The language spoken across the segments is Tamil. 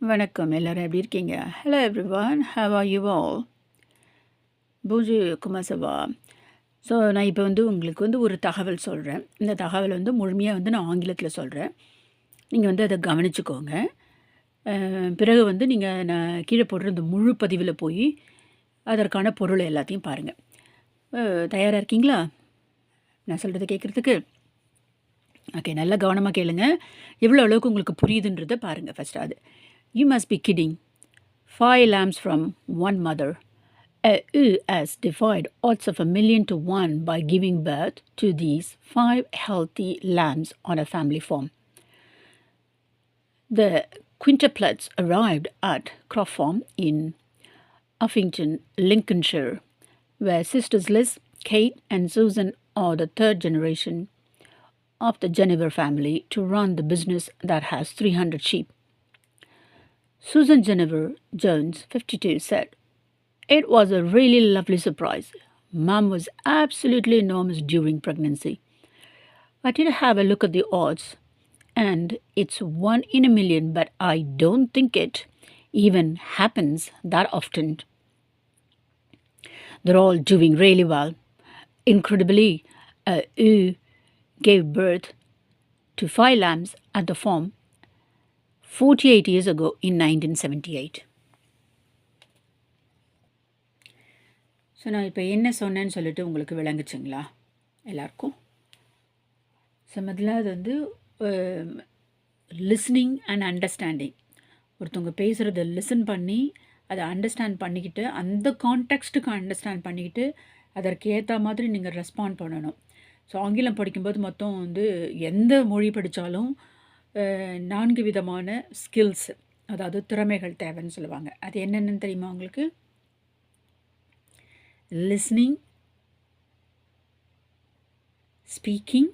வணக்கம் எல்லாரும் எப்படி இருக்கீங்க? Hello everyone, how are you all? பூஜு குமாசவா. ஸோ நான் இப்போ உங்களுக்கு ஒரு தகவல் சொல்கிறேன். இந்த தகவல் முழுமையாக நான் ஆங்கிலத்தில் சொல்கிறேன். நீங்கள் அதை கவனிச்சுக்கோங்க. பிறகு நான் கீழே போடுற இந்த முழு பதிவில் போய் அதற்கான பொருள் எல்லாத்தையும் பாருங்கள். தயாராக இருக்கீங்களா நான் சொல்கிறத கேட்குறதுக்கு? ஓகே, நல்லா கவனமாக கேளுங்க. எவ்வளோ அளவுக்கு உங்களுக்கு புரியுதுன்றதை பாருங்கள். ஃபஸ்ட்டு அது You must be kidding. 5 lambs from one mother. A ewe has defied odds of 1,000,000 to 1 by giving birth to these 5 healthy lambs on a family farm. The quintuplets arrived at Croft Farm in Uffington, Lincolnshire, where sisters Liz, Kate, and Susan are the third generation of the Jennifer family to run the business that has 300 sheep. Susan Jennifer Jones, 52, said, "It was a really lovely surprise. Mom was absolutely enormous during pregnancy. I did have a look at the odds, and it's 1 in a million, but I don't think it even happens that often. They're all doing really well. Incredibly, ewe gave birth to 5 lambs at the farm 48 years ago in 1978. So நான் இப்போ என்ன சொன்னேன்னு சொல்லிட்டு உங்களுக்கு விளங்குச்சுங்களா எல்லாருக்கும்? ஸோ முதல்ல அது லிஸ்னிங் அண்ட் அண்டர்ஸ்டாண்டிங். ஒருத்தவங்க பேசுகிறத லிசன் பண்ணி அதை அண்டர்ஸ்டாண்ட் பண்ணிக்கிட்டு அந்த கான்டெக்ஸ்ட்டுக்கு அண்டர்ஸ்டாண்ட் பண்ணிக்கிட்டு அதற்கு ஏற்ற மாதிரி நீங்கள் ரெஸ்பாண்ட் பண்ணணும். ஸோ ஆங்கிலம் படிக்கும்போது மொத்தம் எந்த மொழி படித்தாலும் 4 விதமான ஸ்கில்ஸ், அதாவது திறமைகள் தேவைன்னு சொல்லுவாங்க. அது என்னென்னு தெரியுமா உங்களுக்கு? Listening, speaking,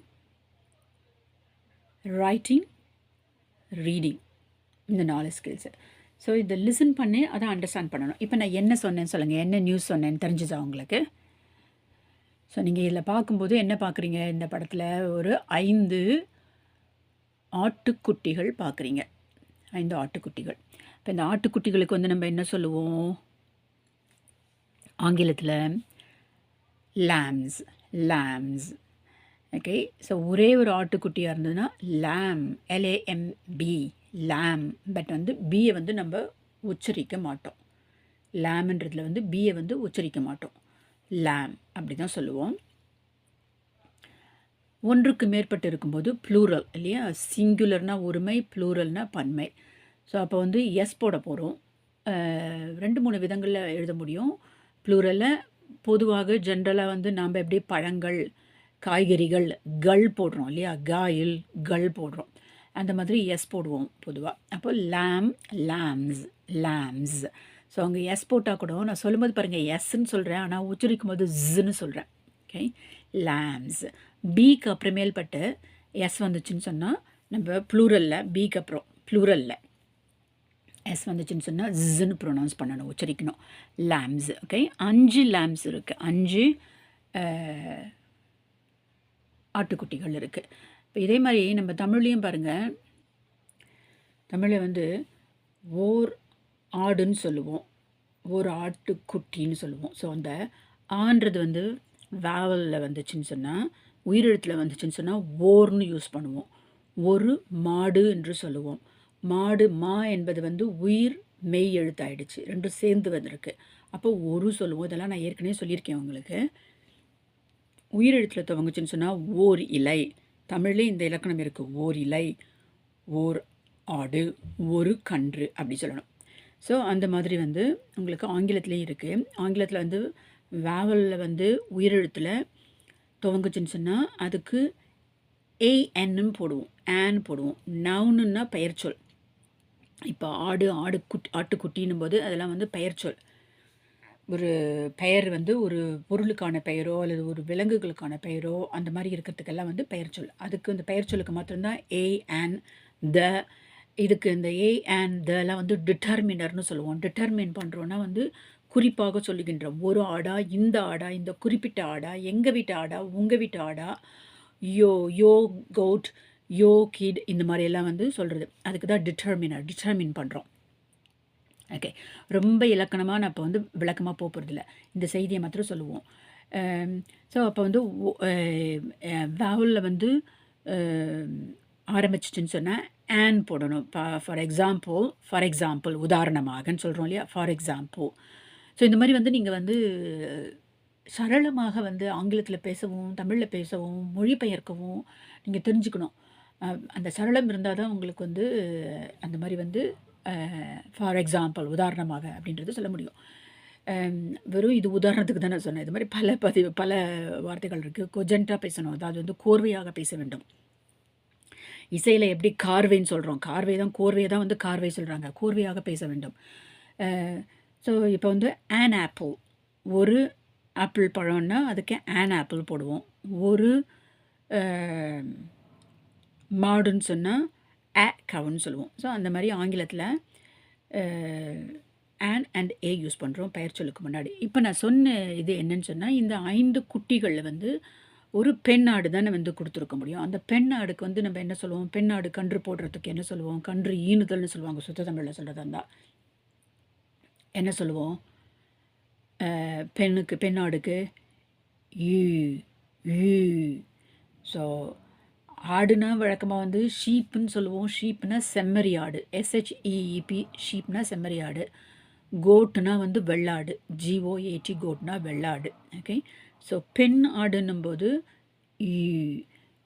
writing, reading. இந்த 4 ஸ்கில்ஸு. ஸோ இதை லிசன் பண்ணி அதை அண்டர்ஸ்டாண்ட் பண்ணணும். இப்போ நான் என்ன சொன்னேன்னு சொல்லுங்கள், என்ன நியூஸ் சொன்னேன்னு தெரிஞ்சுதா உங்களுக்கு? ஸோ நீங்கள் இதில் பார்க்கும்போது என்ன பார்க்குறீங்க? இந்த படத்தில் ஒரு 5 ஆட்டுக்குட்டிகள் பார்க்குறீங்க. 5 ஆட்டுக்குட்டிகள். இப்போ இந்த ஆட்டுக்குட்டிகளுக்கு நம்ம என்ன சொல்லுவோம் ஆங்கிலத்தில்? லேம்ஸ். லேம்ஸ். ஓகே. ஸோ ஒரே ஒரு ஆட்டுக்குட்டியாக இருந்ததுன்னா லேம், LAMB, லேம். பட் பியை நம்ம உச்சரிக்க மாட்டோம். லேம்ன்றதில் பியை உச்சரிக்க மாட்டோம். லேம் அப்படி தான் சொல்லுவோம். ஒன்றுக்கு மேற்பட்டு இருக்கும்போது ப்ளூரல் இல்லையா? சிங்குலர்னால் ஒருமை, ப்ளூரல்னால் பன்மை. ஸோ அப்போ எஸ் போட போகிறோம். 2-3 விதங்களில் எழுத முடியும். ப்ளூரலில் பொதுவாக ஜென்ரலாக நாம் எப்படி பழங்கள், காய்கறிகள் கள் போடுறோம் இல்லையா? காயில் கள் போடுறோம். அந்த மாதிரி எஸ் போடுவோம் பொதுவாக. அப்போ லேம், லேம்ஸ், லேம்ஸ். ஸோ அங்கே எஸ் போட்டால் கூட நான் சொல்லும்போது பாருங்கள் எஸ்ன்னு சொல்கிறேன், ஆனால் உச்சரிக்கும் போது ஜின்னு சொல்கிறேன். Okay, lames. பிக்கு அப்புறமேல்பட்டு எஸ் வந்துச்சுன்னு சொன்னால் நம்ம ப்ளூரலில், பிக்கு அப்புறம் ப்ளூரலில் எஸ் வந்துச்சுன்னு சொன்னால் ஜின்னு ப்ரொனவுன்ஸ் பண்ணணும், உச்சரிக்கணும். லேம்ஸ். ஓகே, 5 லேம்ஸ் இருக்குது. 5 ஆட்டுக்குட்டிகள் இருக்குது. இப்போ இதே மாதிரி நம்ம தமிழ்லேயும் பாருங்கள். தமிழில் ஓர் ஆடுன்னு சொல்லுவோம், ஒரு ஆட்டுக்குட்டின்னு சொல்லுவோம். ஸோ அந்த ஆன்றது வேவலில் வந்துச்சுன்னு சொன்னால், உயிரெழுத்தில் வந்துச்சுன்னு சொன்னால் ஓர்னு யூஸ் பண்ணுவோம். ஒரு மாடு என்று சொல்லுவோம். மாடு, மா என்பது உயிர் மெய் எழுத்தாயிடுச்சு, ரெண்டும் சேர்ந்து வந்திருக்கு. அப்போ ஒரு சொல்லுவோம். இதெல்லாம் நான் ஏற்கனவே சொல்லியிருக்கேன் உங்களுக்கு. உயிரெழுத்தில் துவங்குச்சுன்னு சொன்னால் ஓர் இலை. தமிழ்லேயே இந்த இலக்கணம் இருக்குது. ஓர் இலை, ஓர் ஆடு, ஒரு கன்று அப்படி சொல்லணும். ஸோ அந்த மாதிரி உங்களுக்கு ஆங்கிலத்துலேயும் இருக்குது. ஆங்கிலத்தில் வேவலில் உயிரெழுத்தில் துவங்குச்சுன்னு சொன்னால் அதுக்கு AN போடுவோம், ஆன் போடுவோம். நவுனுன்னா பெயர்ச்சொல். இப்போ ஆடு, ஆட்டுக்குட்டின்னும் போது அதெல்லாம் பெயர்ச்சொல். ஒரு பெயர் ஒரு பொருளுக்கான பெயரோ அல்லது ஒரு விலங்குகளுக்கான பெயரோ அந்த மாதிரி இருக்கிறதுக்கெல்லாம் பெயர்ச்சொல். அதுக்கு இந்த பெயர்ச்சொல்லுக்கு மாத்திரம்தான் A, an, the. இதுக்கு இந்த A, an, theலாம் டிட்டர்மினர்னு சொல்லுவோம். டிட்டர்மின் பண்ணுறோன்னா குறிப்பாக சொல்லுகின்றோம். ஒரு ஆடா, இந்த ஆடா, இந்த குறிப்பிட்ட ஆடா, எங்கள் வீட்டு ஆடா, உங்கள் வீட்டு ஆடா, யோ கோட், யோ கிட், இந்த மாதிரியெல்லாம் சொல்கிறது. அதுக்கு தான் டிட்டர்மின் பண்ணுறோம். ஓகே. ரொம்ப இலக்கணமாக நான் இப்போ வந்து விளக்கமாக போகிறதில்ல. இந்த செய்தியை மாத்திரம் சொல்லுவோம். ஸோ அப்போ வந்து வவலில் வந்து ஆரம்பிச்சிச்சுன்னு சொன்னால் ஆன் போடணும். ஃபார் எக்ஸாம்பிள் உதாரணமாகன்னு சொல்கிறோம் இல்லையா? For example. ஸோ இந்த மாதிரி வந்து நீங்கள் வந்து சரளமாக வந்து ஆங்கிலத்தில் பேசவும், தமிழில் பேசவும், மொழிபெயர்க்கவும் நீங்கள் தெரிஞ்சுக்கணும். அந்த சரளம் இருந்தால் தான் உங்களுக்கு வந்து அந்த மாதிரி வந்து ஃபார் எக்ஸாம்பிள் உதாரணமாக அப்படின்றது சொல்ல முடியும். வெறும் இது உதாரணத்துக்கு தான் நான் சொன்னேன். இது மாதிரி பல வார்த்தைகள் இருக்குது. கொஜென்ட்டாக பேசணும். அதாவது வந்து கோர்வையாக பேச வேண்டும். இசையில் எப்படி கார்வைன்னு சொல்கிறோம். கார்வை தான் கோர்வையை தான் வந்து கார்வை சொல்கிறாங்க. கோர்வையாக பேச வேண்டும். ஸோ இப்போ வந்து ஆன் ஆப்பிள், ஒரு ஆப்பிள் பழம்னா அதுக்கு ஆன் ஆப்பிள் போடுவோம். ஒரு மாடுன்னு சொன்னால் கவுன்னு சொல்லுவோம். ஸோ அந்த மாதிரி ஆங்கிலத்தில் ஆன் அண்ட் ஏ யூஸ் பண்ணுறோம் பெயர் சொல்லுக்கு முன்னாடி. இப்போ நான் சொன்ன இது என்னன்னு சொன்னால், இந்த 5 குட்டிகளில் வந்து ஒரு பெண் ஆடு தானே வந்து கொடுத்துருக்க முடியும். அந்த பெண் ஆடுக்கு வந்து நம்ம என்ன சொல்லுவோம்? பெண் ஆடு கன்று போடுறதுக்கு என்ன சொல்லுவோம்? கன்று ஈனுதல்னு சொல்லுவாங்க. சுத்த தமிழில் சொல்கிறதா இருந்தால் என்ன சொல்லுவோம்? பெண் ஆடுக்கு ஈ ஈ. ஸோ ஆடுனா வழக்கமாக வந்து ஷீப்புன்னு சொல்லுவோம். ஷீப்னா செம்மறி ஆடு, SHEEP, ஷீப்னா செம்மறி ஆடு. கோட்னா வந்து வெள்ளாடு, GOAT, கோட்னா வெள்ளாடு. ஓகே. ஸோ பெண் ஆடுன்னும்போது ஈ.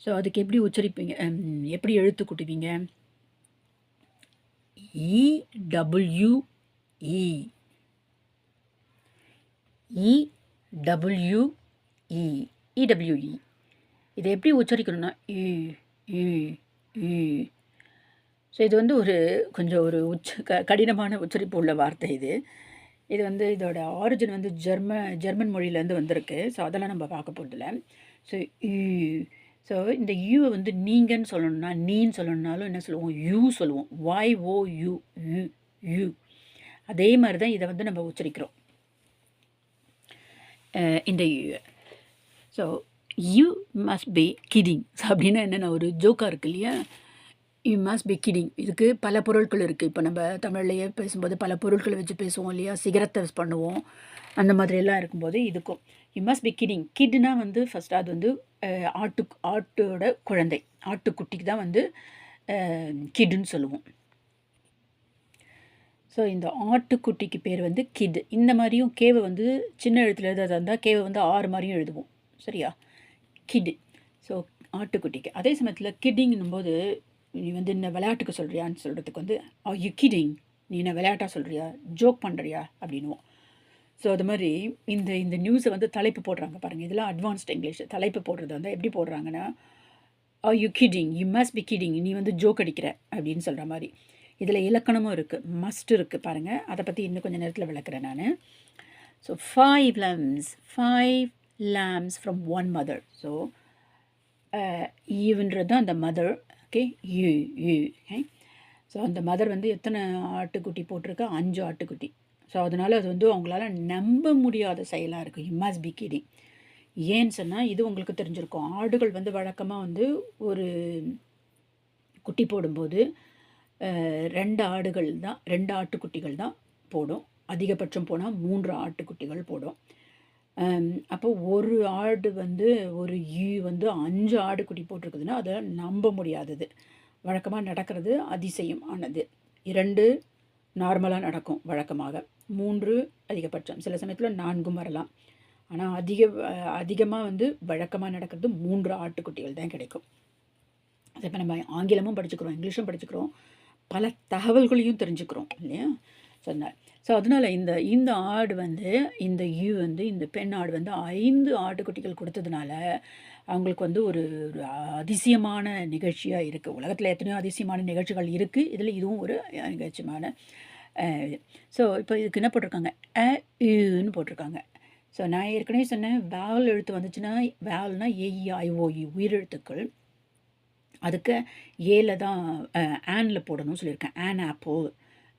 ஸோ அதுக்கு எப்படி உச்சரிப்பீங்க? எப்படி எழுத்து கூட்டுவீங்க? EWE. EWE. இதை எப்படி உச்சரிக்கணும்னா ஸோ இது வந்து கொஞ்சம் ஒரு கடினமான உச்சரிப்பு உள்ள வார்த்தை இது. இது வந்து இதோட ஆரிஜின் வந்து ஜெர்மன் மொழியிலேருந்து வந்திருக்கு. ஸோ அதெல்லாம் நம்ம பார்க்க போகிறதில்ல. ஸோ ஸோ இந்த யூவை வந்து நீங்கன்னு சொல்லணும்னா, நீன்னு சொல்லணுன்னாலும் என்ன சொல்லுவோம்? யூ சொல்லுவோம். YOU. யூ. அதே மாதிரி தான் இதை வந்து நம்ம உச்சரிக்கிறோம், இந்த you. So you must be kidding அப்படின்னா என்னென்ன ஒரு ஜோக்காக இருக்கு இல்லையா? You must be kidding. இதுக்கு பல பொருட்கள் இருக்குது. இப்போ நம்ம தமிழ்லையே பேசும்போது பல பொருட்களை வச்சு பேசுவோம் இல்லையா? சிகரத்தை பண்ணுவோம். அந்த மாதிரியெல்லாம் இருக்கும்போது இதுக்கும் யூ மஸ்ட் பி கிடிங். கிட்னா வந்து ஃபஸ்ட்டு அது வந்து ஆட்டோட குழந்தை, ஆட்டுக்குட்டிக்கு தான் வந்து கிடுன்னு சொல்லுவோம். ஸோ இந்த ஆட்டுக்குட்டிக்கு பேர் வந்து கிட். இந்த மாதிரியும் கேவை வந்து சின்ன எழுத்துல எழுதுறதா இருந்தால் கேவை வந்து 6 மாதிரியும் எழுதுவோம். சரியா? கிடு. ஸோ ஆட்டுக்குட்டிக்கு. அதே சமயத்தில் கிட்டிங்னும் போது நீ வந்து என்ன விளையாட்டுக்கு சொல்கிறியான்னு சொல்கிறதுக்கு வந்து யூ கிடிங், நீ என்ன விளையாட்டாக சொல்கிறியா, ஜோக் பண்ணுறியா அப்படின்னுவோம். ஸோ அது மாதிரி இந்த நியூஸை வந்து தலைப்பு போடுறாங்க பாருங்கள். இதெல்லாம் அட்வான்ஸ்ட் இங்கிலீஷ். தலைப்பு போடுறது வந்து எப்படி போடுறாங்கன்னா, you kidding, you must be kidding, நீ வந்து ஜோக் அடிக்கிற அப்படின்னு சொல்கிற மாதிரி. இதில் இலக்கணமும் இருக்குது, மஸ்ட் இருக்குது பாருங்கள். அதை பற்றி இன்னும் கொஞ்சம் நேரத்தில் விளக்குறேன் நான். So 5 lambs from one mother. So ஈவுன்றது தான் அந்த mother. Okay. Ewe. Okay. So அந்த மதர் வந்து எத்தனை ஆட்டுக்குட்டி போட்டிருக்கா? 5 ஆட்டுக்குட்டி. ஸோ அதனால் அது வந்து அவங்களால நம்ப முடியாத செயலாக இருக்குது. You must be kidding. ஏன்னு சொன்னால் இது உங்களுக்கு தெரிஞ்சிருக்கும். ஆடுகள் வந்து வழக்கமாக வந்து ஒரு குட்டி போடும்போது 2 ஆட்டுக்குட்டிகள் தான் போடும். அதிகபட்சம் போனால் 3 ஆட்டுக்குட்டிகள் போடும். அப்போ ஒரு ஆடு வந்து ஒரு வந்து 5 ஆடுக்குட்டி போட்டிருக்குதுன்னா அதை நம்ப முடியாதது. வழக்கமாக நடக்கிறது அதிசயம் ஆனது. 2 நார்மலாக நடக்கும் வழக்கமாக. 3 அதிகபட்சம். சில சமயத்தில் 4ம் வரலாம். ஆனால் அதிகமாக வந்து வழக்கமாக நடக்கிறது 3 ஆட்டுக்குட்டிகள் தான் கிடைக்கும். அதை இப்போ நம்ம ஆங்கிலமும் படிச்சுக்கிறோம், இங்கிலீஷும் படிச்சுக்கிறோம், பல தகவல்களையும் தெரிஞ்சுக்கிறோம் இல்லையா? சொன்னார். ஸோ அதனால் இந்த ஆடு வந்து இந்த வந்து இந்த பெண் ஆடு வந்து 5 ஆட்டுக்குட்டிகள் கொடுத்ததுனால அவங்களுக்கு வந்து ஒரு அதிசயமான நிகழ்ச்சியாக இருக்குது. உலகத்தில் எத்தனையோ அதிசயமான நிகழ்ச்சிகள் இருக்குது, இதில் இதுவும் ஒரு நிகழ்ச்சியான. ஸோ இப்போ இதுக்கு என்ன போட்டிருக்காங்க? ன்னு போட்டிருக்காங்க. ஸோ நான் ஏற்கனவே சொன்னேன், வேவல் எழுத்து வந்துச்சுன்னா, வேவல்னா AEIOU உயிரெழுத்துக்கள். அதுக்கு ஏல தான் ஆனில் போடணும்னு சொல்லியிருக்கேன். ஆன் ஆப்பிள்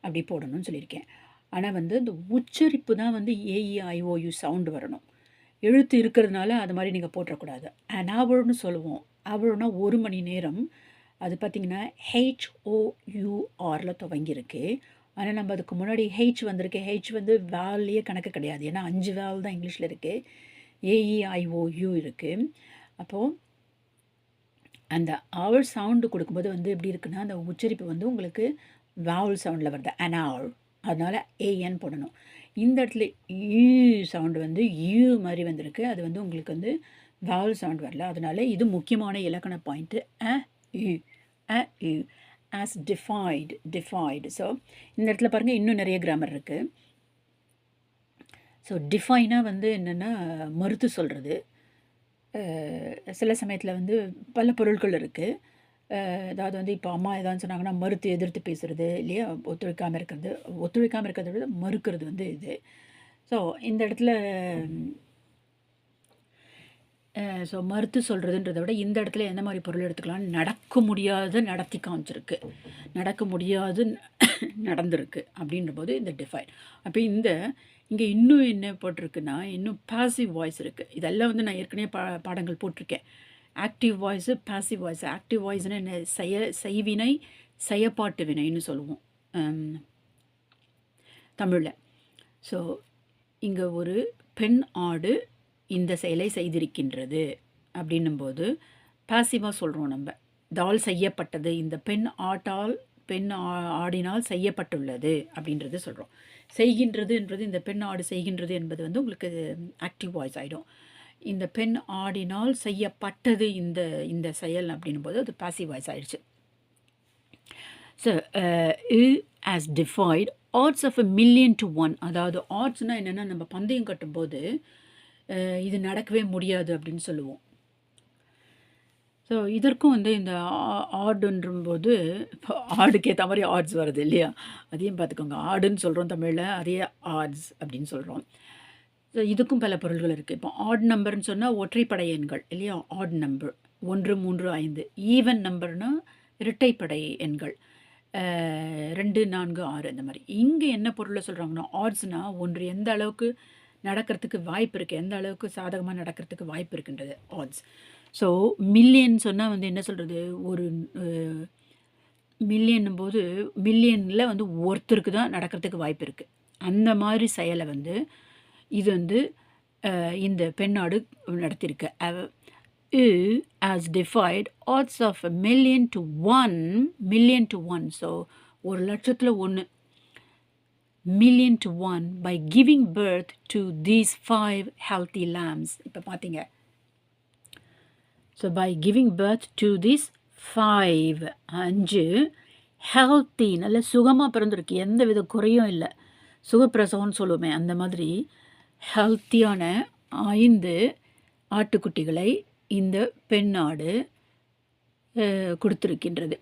அப்படி போடணும்னு சொல்லியிருக்கேன். ஆனால் வந்து இந்த உச்சரிப்பு தான் வந்து AEIOU சவுண்டு வரணும். எழுத்து இருக்கிறதுனால அது மாதிரி நீங்கள் போட்டுறக்கூடாது. அன் ஹவர்னு சொல்லுவோம். ஹவர்னா 1 மணி நேரம். அது பார்த்திங்கன்னா HOURல துவங்கியிருக்கு. ஆனால் நம்ம அதுக்கு முன்னாடி ஹெச் வந்திருக்கு. ஹெச் வந்து வேல்லையே கணக்கு கிடையாது. ஏன்னா 5 வேல் தான் இங்கிலீஷில் இருக்குது. ஏஇஐஓயு இருக்குது. அப்போது அந்த ஆவல் சவுண்டு கொடுக்கும்போது வந்து எப்படி இருக்குன்னா, அந்த உச்சரிப்பு வந்து உங்களுக்கு வாவல் சவுண்டில் வருது, அனாவ். அதனால் ஏஎன் போடணும். இந்த இடத்துல யூ சவுண்டு வந்து யூ மாதிரி வந்திருக்கு. அது வந்து உங்களுக்கு வந்து வாவல் சவுண்ட் வரல. அதனால இது முக்கியமான இலக்கண point. Ewe ewe has defied. So இந்த இடத்துல பாருங்கள், இன்னும் நிறைய கிராமர் இருக்குது. ஸோ டிஃபைனாக வந்து என்னென்னா மறுத்து சொல்கிறது. சில சமயத்தில் வந்து பல பொருட்கள் இருக்குது. அதாவது வந்து இப்போ அம்மா ஏதாவது சொன்னாங்கன்னா மறுத்து எதிர்த்து பேசுகிறது இல்லையா, ஒத்துழைக்காமல் இருக்கிறத விட மறுக்கிறது வந்து இது. ஸோ இந்த இடத்துல ஸோ மறுத்து சொல்கிறதுன்றதை விட இந்த இடத்துல எந்த மாதிரி பொருள் எடுத்துக்கலாம், நடக்க முடியாத நடத்தி காமிச்சிருக்கு, நடக்க முடியாது நடந்திருக்கு அப்படின்ற போது இந்த டிஃபைன். அப்போ இங்கே இன்னும் என்ன போட்டிருக்குன்னா, இன்னும் பாசிவ் வாய்ஸ் இருக்குது. இதெல்லாம் வந்து நான் ஏற்கனவே பாடங்கள் போட்டிருக்கேன். Active voice, passive voice. Active வாய்ஸ்னால் என்ன, செய்வினை, செயப்பாட்டு வினைன்னு சொல்லுவோம் தமிழில். ஸோ இங்கே ஒரு பெண் ஆடு இந்த செயலை செய்திருக்கின்றது அப்படின்னும்போது பாசிவாக சொல்கிறோம் நம்ம. தால் செய்யப்பட்டது, இந்த பெண் ஆடினால் செய்யப்பட்டுள்ளது அப்படின்றது சொல்கிறோம். செய்கின்றதுன்றது, இந்த பெண் ஆடு செய்கின்றது என்பது வந்து உங்களுக்கு ஆக்டிவ் வாய்ஸ் ஆகிடும். இந்த பெண் ஆடினால் செய்யப்பட்டது இந்த செயல் அப்படின்னும் போது அது பாசிவ் வாய்ஸ் ஆயிடுச்சு. So has defied odds of 1,000,000 to 1. அதாவது ஆட்ஸ்னால் என்னென்னா, நம்ம பந்தயம் கட்டும்போது இது நடக்கவே முடியாது அப்படின்னு சொல்லுவோம். ஸோ இதற்கும் வந்து இந்த ஆடுன்றம்போது இப்போ ஆடுக்கு ஏற்ற மாதிரி ஆட்ஸ் வருது இல்லையா, அதையும் பார்த்துக்கோங்க. ஆடுன்னு சொல்கிறோம் தமிழில், அதே ஆட்ஸ் அப்படின்னு சொல்கிறோம். ஸோ இதுக்கும் பல பொருள்கள் இருக்குது. இப்போ ஆட் நம்பர்னு சொன்னால் ஒற்றைப்படை எண்கள் இல்லையா, ஆட் நம்பர் 1, 3, 5. ஈவன் நம்பர்னால் இரட்டைப்படை எண்கள் 2, 4, 6 இந்த மாதிரி. இங்கே என்ன பொருளை சொல்கிறாங்கன்னா, ஆட்ஸ்னால் ஒன்று எந்த அளவுக்கு நடக்கிறதுக்கு வாய்ப்பு இருக்குது, எந்த அளவுக்கு சாதகமாக நடக்கிறதுக்கு வாய்ப்பு இருக்குன்றது ஆட்ஸ். ஸோ மில்லியன் சொன்னால் வந்து என்ன சொல்கிறது, ஒரு மில்லியன்னும் போது மில்லியனில் வந்து ஒருத்தருக்கு தான் நடக்கிறதுக்கு வாய்ப்பு இருக்குது. அந்த மாதிரி செயலை வந்து இது வந்து இந்த பெண்ணாடு நடத்தியிருக்கு. as defied odds of 1,000,000 to 1. So 1,00,000 1 million to 1 by giving birth to these 5 healthy lambs. இப்போ பார்த்தீங்க, so by giving birth to these 5 healthy, நல்ல சுகமாக பிறந்திருக்கு, எந்த வித குறையும் இல்லை, சுகப்பிரசவம்னு சொல்லுவோமே அந்த மாதிரி ஹெல்த்தியான 5 ஆட்டுக்குட்டிகளை இந்த பெண்ணாடு கொடுத்துருக்கின்றது.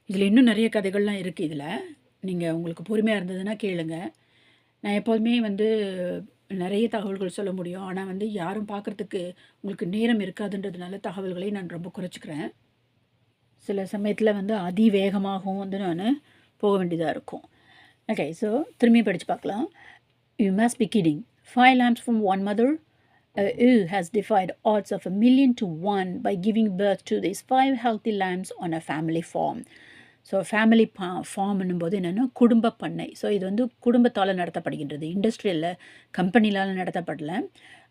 இதில் இன்னும் நிறைய கதைகள்லாம் இருக்குது. இதில் நீங்கள் உங்களுக்கு பொறுமையாக இருந்ததுன்னா கேளுங்க. நான் எப்போதுமே வந்து நிறைய தகவல்கள் சொல்ல முடியும், ஆனால் வந்து யாரும் பார்க்குறதுக்கு உங்களுக்கு நேரம் இருக்காதுன்றதுனால தகவல்களை நான் ரொம்ப குறைச்சிக்கிறேன். சில சமயத்தில் வந்து அதிவேகமாகவும் வந்து நான் போக வேண்டியதாக இருக்கும். ஓகே, ஸோ திரும்பி படித்து பார்க்கலாம். You must be kidding. 5 lambs from one mother. Has defied odds of 1,000,000 to 1 by giving birth to these 5 healthy lambs on a family farm. So family ஃபார்ம்னும் போது என்னென்னா குடும்ப பண்ணை. ஸோ இது வந்து குடும்பத்தால் நடத்தப்படுகின்றது, இண்டஸ்ட்ரியலில் கம்பெனிலால் நடத்தப்படலை.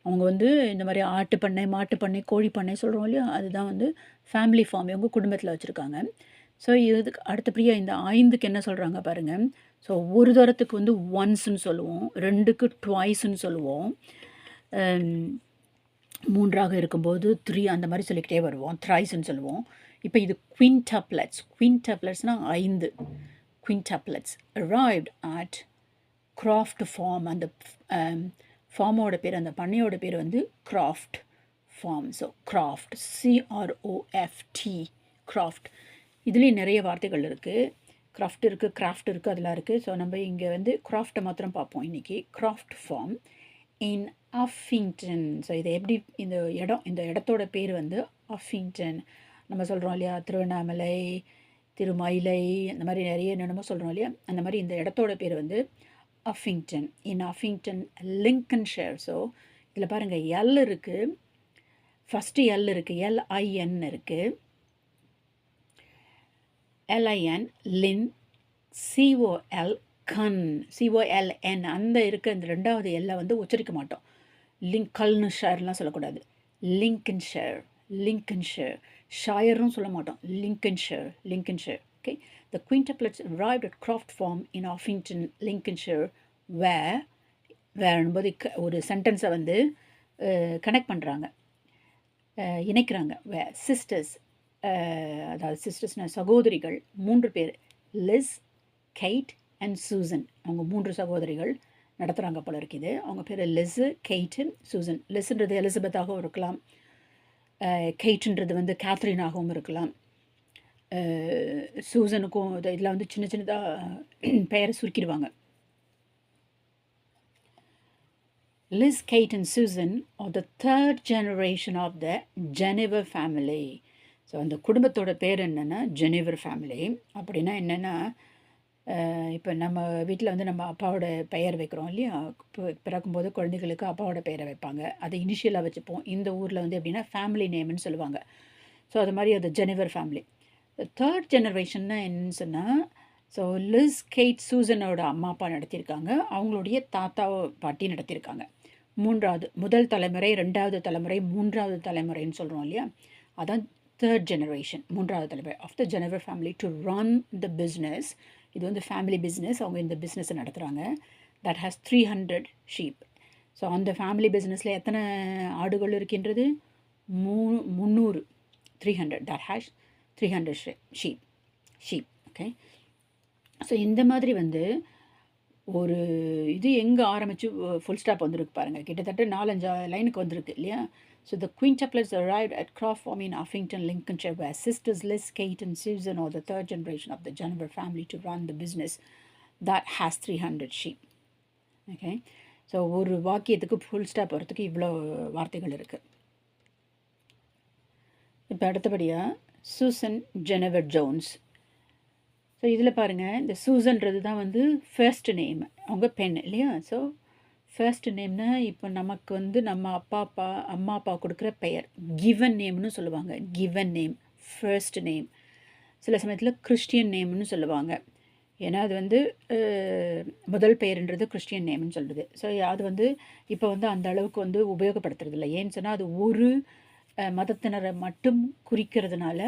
அவங்க வந்து இந்த மாதிரி ஆட்டு பண்ணை, மாட்டு பண்ணை, கோழி பண்ணை சொல்கிறோம் இல்லையா, அதுதான் வந்து ஃபேமிலி ஃபார்ம் இவங்க குடும்பத்தில் வச்சுருக்காங்க. ஸோ இதுக்கு அடுத்தபடியாக இந்த 5க்கு என்ன சொல்கிறாங்க பாருங்கள். ஸோ ஒரு தரத்துக்கு வந்து ஒன்ஸ்ன்னு சொல்லுவோம், 2க்கு ட்வைஸ்ன்னு சொல்லுவோம், 3ஆக இருக்கும்போது 3 அந்த மாதிரி சொல்லிக்கிட்டே வருவோம், த்ரைஸ்ன்னு சொல்லுவோம். இப்போ இது குவின்டப்லெட்ஸ்னால் 5 குவின்டப்லெட்ஸ் arrived at Croft Farm. அந்த ஃபார்மோட பேர், அந்த பண்ணையோட பேர் வந்து Croft Farm. So Croft, CROFT, Croft. இதுலேயும் நிறைய வார்த்தைகள் இருக்குது, கிராஃப்ட் இருக்குது, கிராஃப்ட் இருக்குது, அதெல்லாம் இருக்குது. ஸோ நம்ம இங்கே வந்து கிராஃப்டை மாத்திரம் பார்ப்போம் இன்றைக்கி. Croft farm in Uffington. So இது எப்படி, இந்த இடத்தோட பேர் வந்து அஃபிங்டன். நம்ம சொல்கிறோம் இல்லையா, திருவண்ணாமலை, திருமயிலை, அந்த மாதிரி நிறைய என்னென்னமோ சொல்கிறோம் இல்லையா, அந்த மாதிரி இந்த இடத்தோட பேர் வந்து அஃபிங்டன். இன் அஃபிங்டன், லிங்கன்ஷயர். ஸோ இதில் பாருங்கள், எல் இருக்குது, ஃபஸ்ட்டு எல் இருக்குது, LIN இருக்குது, LIN, லின், COL, லிங்கன், சிஓஎல்என், அந்த இருக்க இந்த ரெண்டாவது எல்லை வந்து உச்சரிக்க மாட்டோம். லிங்கல்னு ஷேர்லாம் சொல்லக்கூடாது. லிங்கன்ஷயர், லிங்கன்ஷயர். ஷாயர்னும் சொல்ல மாட்டோம். லிங்கன்ஷயர், லிங்கன்ஷயர். Okay. The quintuplets arrived at Croft Farm in Orpington, Lincolnshire, where என்பது ஒரு சென்டென்ஸை வந்து கனெக்ட் பண்ணுறாங்க, இணைக்கிறாங்க. சிஸ்டர்ஸ், அதாவது சிஸ்டர்ஸ்னா சகோதரிகள் 3 பேர், லிஸ், கெய்ட் அண்ட் சூசன். அவங்க 3 சகோதரிகள் நடத்துகிறாங்க போல இருக்குது. அவங்க பேர் லிஸு, கெய்ட்டு, சூசன். லிஸ்ன்றது எலிசபெத்தாகவும் இருக்கலாம், கெய்ட்ன்றது வந்து கேத்ரினாகவும் இருக்கலாம், சூசனுக்கும் இதில் வந்து சின்ன சின்னதாக பெயரை சுருக்கிடுவாங்க. Liz, Kate and Susan are the third generation of the Jennifer family. So அந்த குடும்பத்தோட பேர் என்னென்னா ஜெனிவர் ஃபேமிலி. அப்படின்னா என்னென்னா, இப்போ நம்ம வீட்டில் வந்து நம்ம அப்பாவோட பெயர் வைக்கிறோம் இல்லையா, பிறக்கும்போது குழந்தைகளுக்கு அப்பாவோட பெயரை வைப்பாங்க, அதை இனிஷியலாக வச்சுப்போம். இந்த ஊரில் வந்து எப்படின்னா ஃபேமிலி நேம்னு சொல்லுவாங்க. ஸோ அது மாதிரி அது ஜெனிவர் ஃபேமிலி. தேர்ட் ஜெனரேஷன்னா என்னன்னு சொன்னால், ஸோ லிஸ், கெய்ட், சூசனோட அம்மா அப்பா நடத்தியிருக்காங்க, அவங்களுடைய தாத்தா பாட்டி நடத்தியிருக்காங்க. மூன்றாவது, முதல் தலைமுறை, ரெண்டாவது தலைமுறை, மூன்றாவது தலைமுறைன்னு சொல்கிறோம் இல்லையா, அதான் தேர்ட் ஜெனரேஷன், மூன்றாவது தலைமுறை of the Geniver family to run the business. இது வந்து ஃபேமிலி பிஸ்னஸ், அவங்க இந்த பிஸ்னஸை நடத்துகிறாங்க. That has 300 sheep. ஸோ அந்த ஃபேமிலி பிஸ்னஸில் எத்தனை ஆடுகள் இருக்கின்றது? 300, 300. That has 300 sheep. Okay. So இந்த மாதிரி வந்து ஒரு இது எங்கே ஆரம்பித்து ஃபுல் ஸ்டாப் வந்திருக்கு பாருங்கள், கிட்டத்தட்ட 4-5 லைனுக்கு வந்திருக்கு இல்லையா. So the quintuplets arrived at Croft Farm in Orpington, Lincolnshire, where sisters Liz, Kate and Susan are the third generation of the Jennifer family to run the business that has 300 sheep. Okay. So ஒரு வாக்கியத்துக்கு ஃபுல் ஸ்டாப் வரத்துக்கு இவ்வளோ வார்த்தைகள் இருக்குது. இப்போ அடுத்தபடியாக சூசன் ஜெனிவர் ஜோன்ஸ். ஸோ இதில் பாருங்கள், இந்த சூசன்றது தான் வந்து ஃபர்ஸ்ட் நேம், அவங்க பெண் இல்லையா. ஸோ ஃபர்ஸ்ட் நேம்னா இப்போ நமக்கு வந்து நம்ம அம்மா அப்பா கொடுக்குற பெயர் கிவன் நேம்னு சொல்லுவாங்க. Given name, first name. சில சமயத்தில் கிறிஸ்டியன் நேம்னு சொல்லுவாங்க. ஏன்னா அது வந்து முதல் பெயர்ன்றது கிறிஸ்டியன் நேம்னு சொல்கிறது. ஸோ அது வந்து இப்போ வந்து அந்த அளவுக்கு வந்து உபயோகப்படுத்துறதில்ல. ஏன்னு சொன்னால் அது ஒரு மதத்தினரை மட்டும் குறிக்கிறதுனால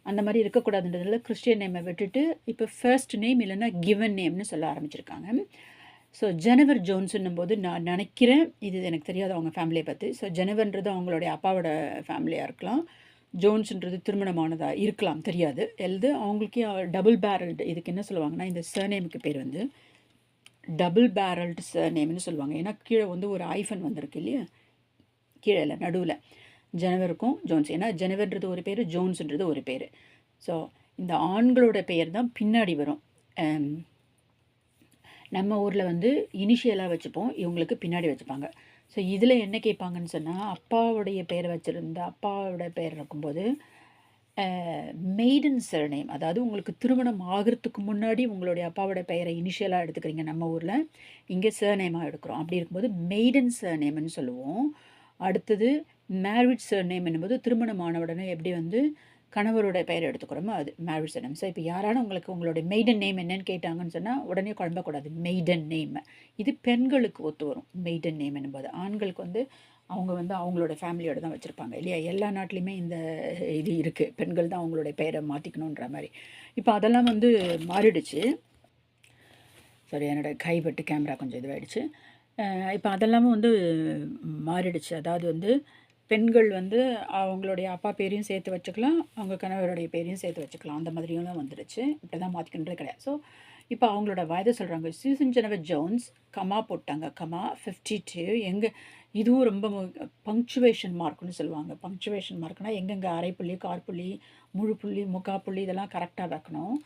அந்த மாதிரி இருக்கக்கூடாதுன்றதுல கிறிஸ்டியன் நேமை விட்டுட்டு இப்போ ஃபர்ஸ்ட் நேம் இல்லைன்னா கிவன் நேம்னு சொல்ல ஆரம்பிச்சிருக்காங்க. ஸோ ஜெனிவர் ஜோன்ஸுன்னும் போது நான் நினைக்கிறேன், இது எனக்கு தெரியாது அவங்க ஃபேமிலியை பற்றி. ஸோ ஜெனிவர்ன்றது அவங்களுடைய அப்பாவோட ஃபேமிலியாக இருக்கலாம், ஜோன்ஸுன்றது திருமணமானதாக இருக்கலாம், தெரியாது. அவங்களுக்கே டபுள் பேரல்டு, இதுக்கு என்ன சொல்லுவாங்கன்னா, இந்த சர்நேமுக்கு பேர் வந்து டபுள் பேரல்டு சர்நேம்னு சொல்லுவாங்க. ஏன்னா கீழே வந்து ஒரு ஐஃபன் வந்திருக்கு இல்லையா, கீழே இல்லை நடுவில் ஜெனிவருக்கும் ஜோன்ஸ். ஏன்னா ஜெனிவர்ன்றது ஒரு பேர், ஜோன்ஸுன்றது ஒரு பேர். ஸோ இந்த ஆண்களோட பெயர் தான் பின்னாடி வரும். நம்ம ஊரில் வந்து இனிஷியலாக வச்சுப்போம், இவங்களுக்கு பின்னாடி வச்சுப்பாங்க. ஸோ இதில் என்ன கேட்பாங்கன்னு சொன்னால், அப்பாவுடைய பெயரை வச்சுருந்தா, அப்பாவோட பெயர் இருக்கும்போது மெய்டன் சர்நேம், அதாவது உங்களுக்கு திருமணம் ஆகிறதுக்கு முன்னாடி உங்களுடைய அப்பாவோட பெயரை இனிஷியலாக எடுத்துக்கிறீங்க நம்ம ஊரில், இங்கே சர்நேமாக எடுக்கிறோம். அப்படி இருக்கும்போது மெய்டன் சர்நேம்னு சொல்லுவோம். அடுத்தது மேரிட் சர்நேம் என்னும்போது திருமணமான உடனே எப்படி வந்து கணவரோட பெயர் எடுத்துக்கிறோமோ அது மேரிட் சர்நேம். ஸோ இப்போ யாராலும் உங்களுக்கு உங்களுடைய மெய்டன் நேம் என்னன்னு கேட்டாங்கன்னு சொன்னால் உடனே குழம்பக்கூடாது. மெய்டன் நேம் இது பெண்களுக்கு ஒத்து வரும். மெய்டன் நேம் என்னும்போது ஆண்களுக்கு வந்து அவங்க வந்து அவங்களோட ஃபேமிலியோடு தான் வச்சுருப்பாங்க இல்லையா. எல்லா நாட்டிலையுமே இந்த இது இருக்குது, பெண்கள் தான் அவங்களுடைய பெயரை மாற்றிக்கணுன்ற மாதிரி. இப்போ அதெல்லாம் வந்து மாறிடுச்சு. சரி, என்னோடய கைப்பட்டு கேமரா கொஞ்சம் இதுவாகிடுச்சு. இப்போ அதெல்லாமும் வந்து மாறிடுச்சு. அதாவது வந்து பெண்கள் வந்து அவங்களுடைய அப்பா பேரையும் சேர்த்து வச்சுக்கலாம், அவங்க கணவருடைய பேரையும் சேர்த்து வச்சுக்கலாம், அந்த மாதிரியெல்லாம் வந்துடுச்சு. இப்படி தான் மாற்றிக்கின்றது கிடையாது. ஸோ இப்போ அவங்களோட வயதை சொல்கிறாங்க. சூசன் ஜெனிவர் ஜோன்ஸ் கமா போட்டாங்க, கமா 52. எங்கே இதுவும் ரொம்ப பங்க்சுவேஷன் மார்க்னு சொல்லுவாங்க. பங்க்சுவேஷன் மார்க்னால் எங்கெங்கே அரைப்புள்ளி, காற்புள்ளி, முழு புள்ளி, முக்காப்புள்ளி இதெல்லாம் கரெக்டாக வைக்கணும்.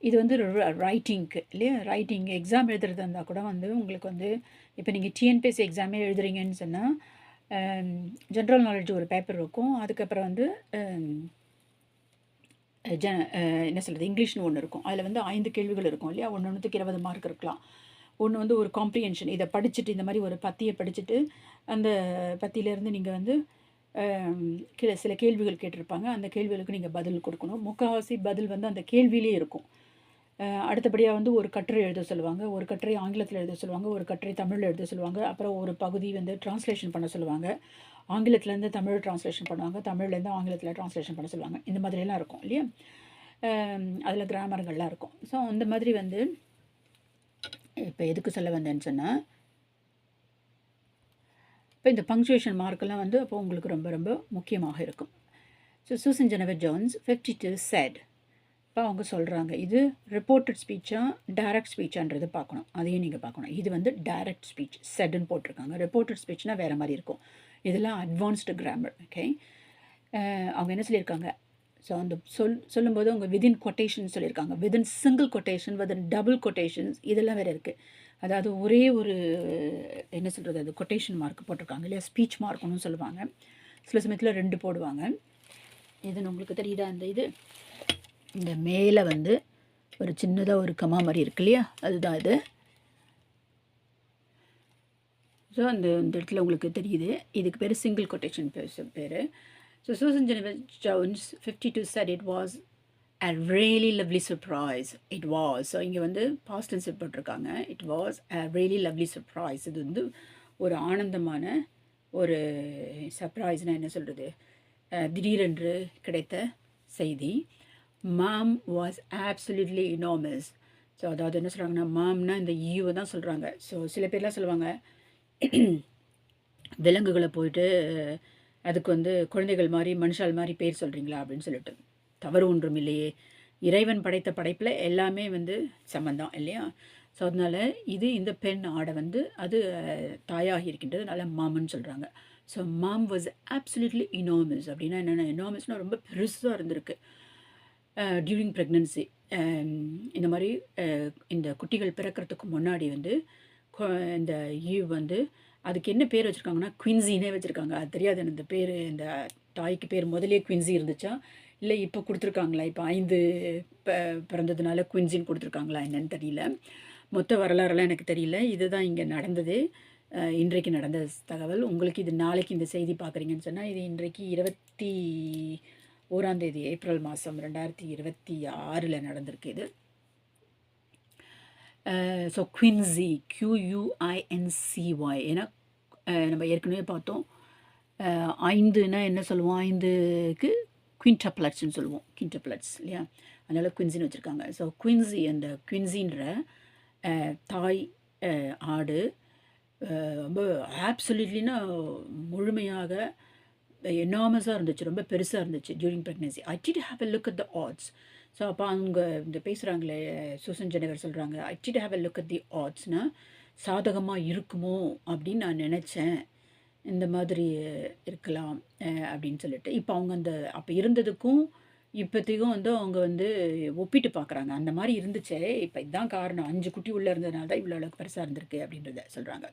இது வந்து ரைட்டிங்க்கு இல்லையா. ரைட்டிங் எக்ஸாம் எழுதுறது இருந்தால் கூட வந்து உங்களுக்கு வந்து இப்போ நீங்கள் டிஎன்பிஎஸ்சி எக்ஸாமே எழுதுறீங்கன்னு சொன்னால் ஜென்ரல் நாலேஜ் ஒரு பேப்பர் இருக்கும், அதுக்கப்புறம் வந்து என்ன சொல்கிறது இங்கிலீஷ்னு ஒன்று இருக்கும். அதில் வந்து 5 கேள்விகள் இருக்கும் இல்லையா. ஒன்றுக்கு 20 மார்க் இருக்கலாம். ஒன்று வந்து ஒரு காம்ப்ரிஹென்ஷன், இதை படிச்சுட்டு இந்த மாதிரி ஒரு பத்தியை படிச்சுட்டு அந்த பத்தியிலேருந்து நீங்கள் வந்து சில கேள்விகள் கேட்டிருப்பாங்க, அந்த கேள்விகளுக்கு நீங்கள் பதில் கொடுக்கணும். முக்கால்வாசி பதில் வந்து அந்த கேள்வியிலே இருக்கும். அடுத்தபடியாக வந்து ஒரு கட்டுரை எழுத சொல்லுவாங்க, ஒரு கட்டுரை ஆங்கிலத்தில் எழுத சொல்லுவாங்க, ஒரு கட்டுரை தமிழில் எழுத சொல்லுவாங்க, அப்புறம் ஒரு பகுதி வந்து ட்ரான்ஸ்லேஷன் பண்ண சொல்லுவாங்க, ஆங்கிலத்துலேருந்து தமிழ் ட்ரான்ஸ்லேஷன் பண்ணுவாங்க, தமிழ்லேருந்து ஆங்கிலத்தில் ட்ரான்ஸ்லேஷன் பண்ண சொல்லுவாங்க. இந்த மாதிரியெல்லாம் இருக்கும் இல்லையா? அதில் கிராமர்கள்லாம் இருக்கும். ஸோ அந்த மாதிரி வந்து இப்போ எதுக்கு சொல்ல வந்தேன்னு சொன்னால், இப்போ இந்த பங்க்சுவேஷன் மார்க்கெல்லாம் வந்து அப்போ உங்களுக்கு ரொம்ப ரொம்ப முக்கியமாக இருக்கும். So Susan Genever Jones 52 said. இப்போ அவங்க சொல்கிறாங்க, இது ரிப்போர்ட்டட் ஸ்பீச்சா டைரக்ட் ஸ்பீச்சான்றது பார்க்கணும். அதையும் நீங்கள் பார்க்கணும். இது வந்து டைரக்ட் ஸ்பீச் செட்னு போட்டிருக்காங்க. ரிப்போர்ட்டட் ஸ்பீச்னா வேறு மாதிரி இருக்கும். இதெல்லாம் அட்வான்ஸ்டு கிராமர். ஓகே, அவங்க என்ன சொல்லியிருக்காங்க, ஸோ அந்த சொல்லும்போது அவங்க விதின் கொட்டேஷன் சொல்லியிருக்காங்க, within single quotation, within double quotations, இதெல்லாம் வேறு இருக்குது. அதாவது ஒரே ஒரு என்ன சொல்கிறது, அது கொட்டேஷன் மார்க் போட்டிருக்காங்க இல்லையா, ஸ்பீச் மார்க்குன்னு சொல்லுவாங்க. சில சமயத்தில் 2 போடுவாங்க. இதுன்னு உங்களுக்கு தெரியுதா? அந்த இது இந்த மேலே வந்து ஒரு சின்னதாக ஒரு கமா மாதிரி இருக்கு இல்லையா, அதுதான் இது. ஸோ அந்த இடத்துல உங்களுக்கு தெரியுது, இதுக்கு பேர் சிங்கிள் கொட்டேஷன் பேர். So Susan Genever Jones 52 said it was a really lovely surprise. It was. So இங்கே வந்து பாஸ்ட் டென்ஸ் போட்டிருக்காங்க. It was a really lovely surprise. இது வந்து ஒரு ஆனந்தமான ஒரு சர்ப்ரைஸ்னால் என்ன சொல்கிறது, திடீரென்று கிடைத்த செய்தி. Mum was absolutely enormous. So அதாவது என்ன சொல்கிறாங்கன்னா, மாம்னா இந்த ஈவை தான் சொல்கிறாங்க. ஸோ சில பேர்லாம் சொல்லுவாங்க, விலங்குகளை போயிட்டு அதுக்கு வந்து குழந்தைகள் மாதிரி மனுஷால் மாதிரி பேர் சொல்கிறீங்களா அப்படின்னு சொல்லிட்டு. தவறு ஒன்றும் இல்லையே, இறைவன் படைத்த படைப்பில் எல்லாமே வந்து சம்மந்தம் இல்லையா. ஸோ அதனால் இது இந்த பெண் ஆடை வந்து அது தாயாகி இருக்கின்றது, அதனால் மாமன்னு சொல்கிறாங்க. So mum was absolutely enormous. அப்படின்னா என்னென்ன, enormousனால் ரொம்ப பெருசாக இருந்திருக்கு டியூரிங் ப்ரெக்னன்சி. இந்த மாதிரி இந்த குட்டிகள் பிறக்கிறதுக்கு முன்னாடி வந்து இந்த ஈவ் வந்து அதுக்கு என்ன பேர் வச்சுருக்காங்கன்னா குவின்ஸினே வச்சுருக்காங்க. அது தெரியாது இந்த பேர், இந்த தாய்க்கு பேர் முதலே குவின்ஸி இருந்துச்சா இல்லை இப்போ கொடுத்துருக்காங்களா, இப்போ 5 பிறந்ததுனால குவின்ஸின்னு கொடுத்துருக்காங்களா என்னன்னு தெரியல. மொத்த வரலாறுலாம் எனக்கு தெரியல. இதுதான் இங்கே நடந்தது, இன்றைக்கு நடந்த தகவல். உங்களுக்கு இது நாளைக்கு இந்த செய்தி பார்க்குறீங்கன்னு சொன்னால், இது இன்றைக்கு 21ஆம் தேதி ஏப்ரல் மாதம் 2026 நடந்திருக்கு இது. So Quincy, QUINCY. ஏன்னா நம்ம ஏற்கனவே பார்த்தோம், 5ன்னா என்ன சொல்லுவோம், 5க்கு குவின்டப்ளட்ஸ்ன்னு சொல்லுவோம், குவின்டப்ளட்ஸ் இல்லையா, அதனால் குவின்ஸின்னு வச்சுருக்காங்க. ஸோ குவின்ஸி, அந்த குவின்ஸின்ற தாய் ஆடு ரொம்ப ஆப்சல்யூட்லினா முழுமையாக எனாமஸாக இருந்துச்சு, ரொம்ப பெருசாக இருந்துச்சு during pregnancy. I did have a look at the odds. So அப்போ அவங்க இந்த பேசுகிறாங்களே சூசன் ஜெனவர் சொல்கிறாங்க, I did have a look at the ஆட்ஸ்னால் சாதகமாக இருக்குமோ அப்படின்னு நான் நினச்சேன், இந்த மாதிரி இருக்கலாம் அப்படின்னு சொல்லிட்டு. இப்போ அவங்க அந்த அப்போ இருந்ததுக்கும் இப்போத்தையும் வந்து அவங்க வந்து ஒப்பிட்டு பார்க்குறாங்க. அந்த மாதிரி இருந்துச்சே, இப்போ இதுதான் காரணம், 5 குட்டி உள்ளே இருந்ததுனால தான் இவ்வளோ அளவுக்கு பெருசாக இருந்திருக்கு அப்படின்றத சொல்கிறாங்க.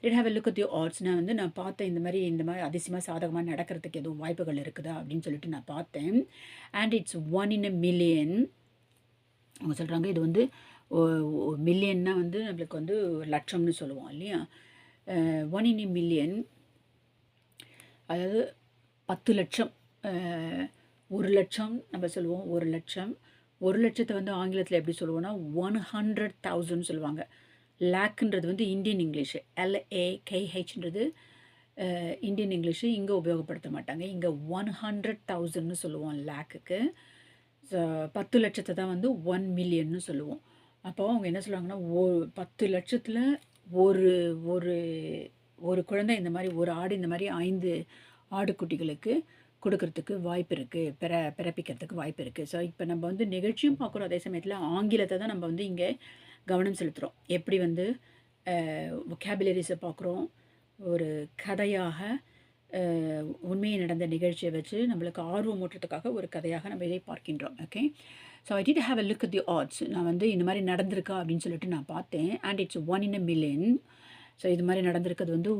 Did have a look at the ஆட்ஸ்னால் வந்து நான் பார்த்தேன், இந்த மாதிரி அதிசயமாக சாதகமாக நடக்கிறதுக்கு எதுவும் வாய்ப்புகள் இருக்குதா அப்படின்னு சொல்லிட்டு நான் பார்த்தேன். And it's 1 in a million. அவங்க சொல்கிறாங்க இது வந்து மில்லியன்னா வந்து நம்மளுக்கு வந்து லட்சம்னு சொல்லுவோம் இல்லையா. 1 in a million, அதாவது 10 லட்சம், 1 லட்சம் நம்ம சொல்லுவோம். 1 லட்சம், 1 லட்சத்தை வந்து ஆங்கிலத்தில் எப்படி சொல்லுவோம்னா 100,000 சொல்லுவாங்க. லேக்குன்றது வந்து இந்தியன் இங்கிலீஷு, LAKHன்றது இந்தியன் இங்கிலீஷு, இங்கே உபயோகப்படுத்த மாட்டாங்க. இங்கே 100,000ன்னு சொல்லுவோம் லேக்குக்கு. ஸோ 10 லட்சத்தை தான் வந்து 1 மில்லியன்னு சொல்லுவோம். அப்போது அவங்க என்ன சொல்லுவாங்கன்னா, 10 லட்சத்தில் ஒரு ஒரு ஒரு குழந்தை இந்த மாதிரி, ஒரு ஆடு இந்த மாதிரி 5 ஆடுக்குட்டிகளுக்கு கொடுக்கறதுக்கு வாய்ப்பு இருக்குது, பிறப்பிக்கிறதுக்கு வாய்ப்பு இருக்குது. ஸோ இப்போ நம்ம வந்து நிகழ்ச்சியும் பார்க்குறோம், அதே சமயத்தில் ஆங்கிலத்தை தான் நம்ம வந்து இங்கே கவனம் செலுத்துகிறோம். எப்படி வந்து வொக்காபுலரிஸை பார்க்குறோம், ஒரு கதையாக உண்மையை நடந்த நிகழ்ச்சியை வச்சு நம்மளுக்கு ஆர்வம் ஊட்டுறதுக்காக ஒரு கதையாக நம்ம இதை பார்க்கின்றோம். Okay, so I did have a look at the ads. நான் வந்து இந்த மாதிரி நடந்திருக்கா அப்படின்னு சொல்லிட்டு நான் பார்த்தேன். And it's 1 in a million. So இது மாதிரி நடந்திருக்கிறது வந்து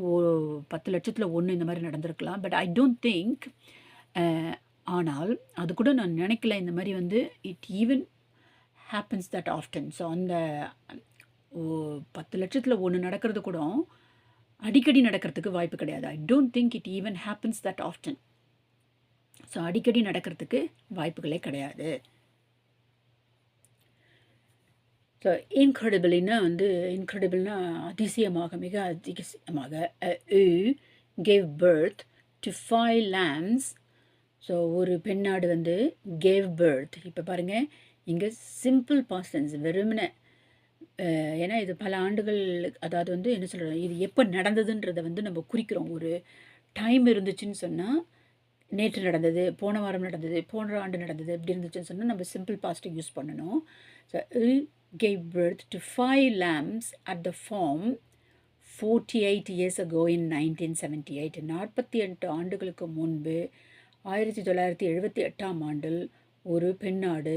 10 லட்சத்தில் 1 இந்த மாதிரி நடந்திருக்கலாம். பட் ஐ டோன்ட் திங்க், ஆனால் அது கூட நான் நினைக்கல இந்த மாதிரி வந்து it even happens that often. So அந்த 10 லட்சத்தில் 1 நடக்கிறது கூட அடிக்கடி நடக்கிறதுக்கு வாய்ப்பு கிடையாது. I don't think it even happens that often. So அடிக்கடி நடக்கிறதுக்கு வாய்ப்புகளே கிடையாது. ஸோ இன்க்ரெடிபிள்னா வந்து இன்க்ரெடிபிள்னா அதிசயமாக மிக அதிசயமாக cave birth to 5 lambs. So ஒரு பெண்ணாடு வந்து கேவ் பர்த். இப்போ பாருங்கள் இங்கே சிம்பிள் பாஸ்ட் டென்ஸ் வெறுமனே, ஏன்னா இது பல ஆண்டுகள், அதாவது வந்து என்ன சொல்கிறோம், இது எப்போ நடந்ததுன்றதை வந்து நம்ம குறிக்கிறோம். ஒரு டைம் இருந்துச்சுன்னு சொன்னால் நேற்று நடந்தது, போன வாரம் நடந்தது, போன ஆண்டு நடந்தது, இப்படி இருந்துச்சுன்னு சொன்னால் நம்ம சிம்பிள் பாஸ்ட்டை யூஸ் பண்ணணும். So gave birth to 5 lambs at the farm 48 years ago in 1978. 48 ஆண்டுகளுக்கு முன்பு 1978ஆம் ஆண்டில் ஒரு பெண்ணாடு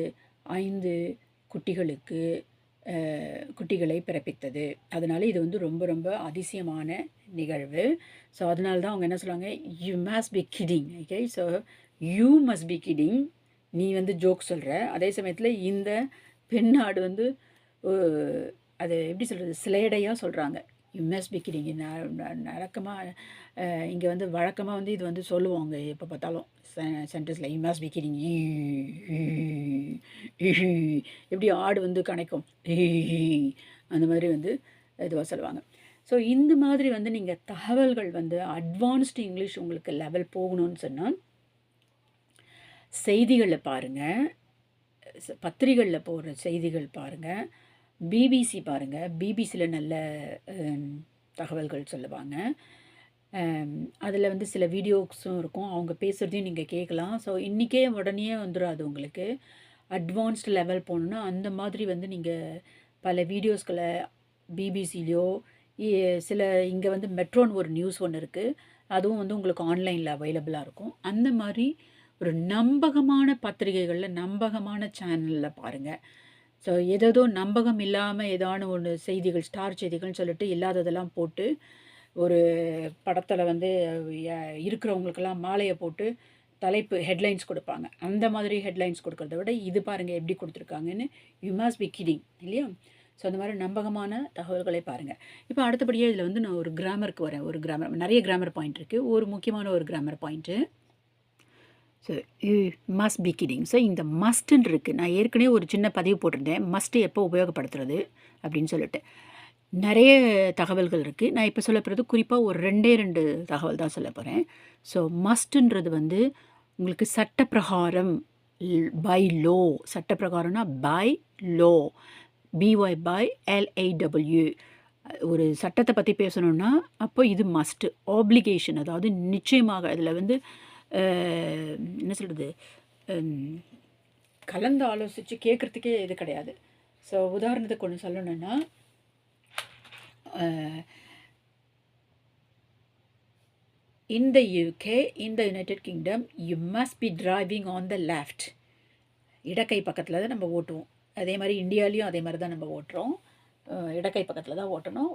5 குட்டிகளை பிறப்பித்தது. அதனால் இது வந்து ரொம்ப ரொம்ப அதிசயமான நிகழ்வு. ஸோ அதனால தான் அவங்க என்ன சொல்லுவாங்க, you must be kidding. Okay, so you must be kidding, நீ வந்து ஜோக் சொல்கிற. அதே சமயத்தில் இந்த பெண்ணாடு வந்து அது எப்படி சொல்கிறது, சிலேடையாக சொல்கிறாங்க. You must be kidding. நடக்கமாக இங்கே வந்து வழக்கமாக வந்து இது வந்து சொல்லுவாங்க எப்போ பார்த்தாலும் சென்டென்ஸில், யூ மஸ்ட் பி கிடிங். எப்படி ஆடு வந்து கணைக்கும், அந்த மாதிரி வந்து இதுவாக சொல்லுவாங்க. ஸோ இந்த மாதிரி வந்து நீங்கள் தகவல்கள் வந்து அட்வான்ஸ்டு இங்கிலீஷ் உங்களுக்கு லெவல் போகணும்னு சொன்னால் செய்திகளை பாருங்கள், பத்திரிகைகளில் போடுற செய்திகள் பாருங்கள், பிபிசி பாருங்கள். பிபிசியில் நல்ல தகவல்கள் சொல்லுவாங்க. அதில் வந்து சில வீடியோஸும் இருக்கும், அவங்க பேசுகிறதையும் நீங்கள் கேட்கலாம். ஸோ இன்றைக்கே உடனே வந்துடாது உங்களுக்கு. அட்வான்ஸ்டு லெவல் போகணுன்னா அந்த மாதிரி வந்து நீங்கள் பல வீடியோஸ்களை பிபிசிலையோ, சில இங்கே வந்து மெட்ரோன்னு ஒரு நியூஸ் ஒன்று இருக்குது, அதுவும் வந்து உங்களுக்கு ஆன்லைனில் அவைலபிளாக இருக்கும். அந்த மாதிரி ஒரு நம்பகமான பத்திரிகைகளில் நம்பகமான சேனலில் பாருங்கள். ஸோ ஏதோ நம்பகம் இல்லாமல் ஏதான ஒன்று செய்திகள், ஸ்டார் செய்திகள்னு சொல்லிட்டு இல்லாததெல்லாம் போட்டு ஒரு படத்தில் வந்து இருக்கிறவங்களுக்கெல்லாம் மாலையை போட்டு தலைப்பு ஹெட்லைன்ஸ் கொடுப்பாங்க. அந்த மாதிரி ஹெட்லைன்ஸ் கொடுக்கறத விட இது பாருங்கள் எப்படி கொடுத்துருக்காங்கன்னு. யூ மஸ்ட் பி கிடிங், இல்லையா? ஸோ அந்த மாதிரி நம்பகமான தகவல்களை பாருங்கள். இப்போ அடுத்தபடியாக இதில் வந்து நான் ஒரு கிராமருக்கு வரேன். ஒரு கிராமர், நிறைய கிராமர் பாயிண்ட் இருக்குது. ஒரு முக்கியமான ஒரு grammar point, so you must be kidding. So இந்த மஸ்ட்டுன்னு இருக்குது. நான் ஏற்கனவே ஒரு சின்ன பதிவு போட்டிருந்தேன், மஸ்ட்டு எப்போ உபயோகப்படுத்துறது அப்படின்னு சொல்லிட்டு. நிறைய தகவல்கள் இருக்குது. நான் இப்போ சொல்ல போகிறது குறிப்பாக ஒரு 2 தகவல் தான் சொல்ல போகிறேன். ஸோ மஸ்ட்டுன்றது வந்து உங்களுக்கு சட்டப்பிரகாரம், பை லோ. சட்டப்பிரகாரம்னா by law, B Y by L A W. ஒரு சட்டத்தை பற்றி பேசணுன்னா அப்போ இது மஸ்ட்டு. ஆப்ளிகேஷன், அதாவது நிச்சயமாக அதில் வந்து என்ன சொல்கிறது, கலந்து ஆலோசித்து கேட்குறதுக்கே இது கிடையாது. ஸோ உதாரணத்துக்கு ஒன்று சொல்லணுன்னா, in the UK, in the United Kingdom, you must be driving on the left. இடக்கை பக்கத்தில் தான் நம்ம ஓட்டுவோம். அதே மாதிரி இந்தியாவிலையும் அதே மாதிரி தான் நம்ம ஓட்டுறோம். இடக்கை பக்கத்தில் தான் ஓட்டணும்.